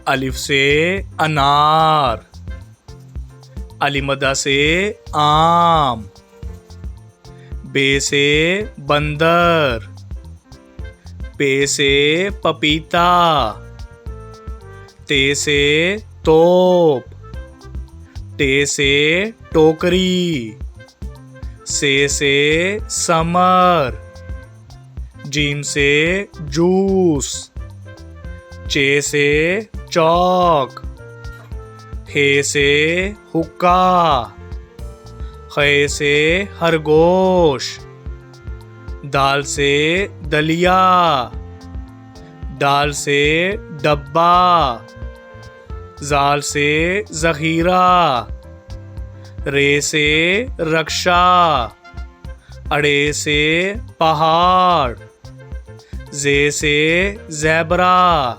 अलिफ से अनार, अलिमदा से आम, बे से बंदर, पे से पपीता, ते से तोप, टे से टोकरी, से समर, जीम से जूस, चे से चौक, हे से हुक्का, खे से खरगोश, दाल से दलिया, दाल से डब्बा, जाल से ज़ख़ीरा, रे से रक्षा, अड़े से पहाड़, जे से ज़ेबरा,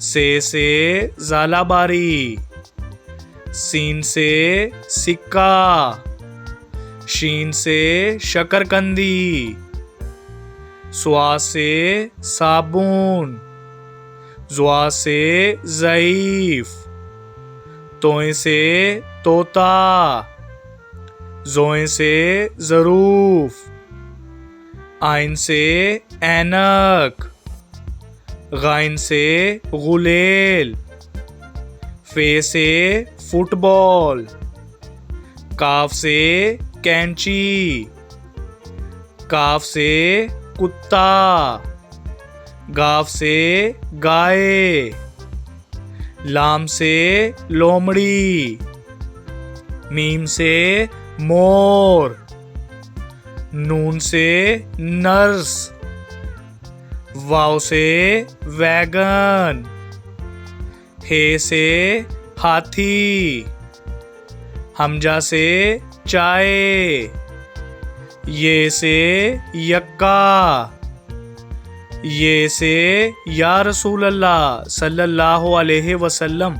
से ज़ालाबारी, सीन से सिक्का, शीन से शकरकंदी, स्वा से साबुन, ज़्वा से ज़ईफ़, तोए से तोता, ज़ोए से ज़रूफ़, आइन से ऐनक, गाइन से गुलेल, फे से फुटबॉल, काफ से कैंची, काफ से कुत्ता, गाफ से गाय, लाम से लोमड़ी, मीम से मोर, नून से नर्स, वाव से वैगन, हे से हाथी, हमजा से चाय, ये से यक्का, ये से या रसूल अल्लाह सल्लल्लाहु अलैहि वसल्लम।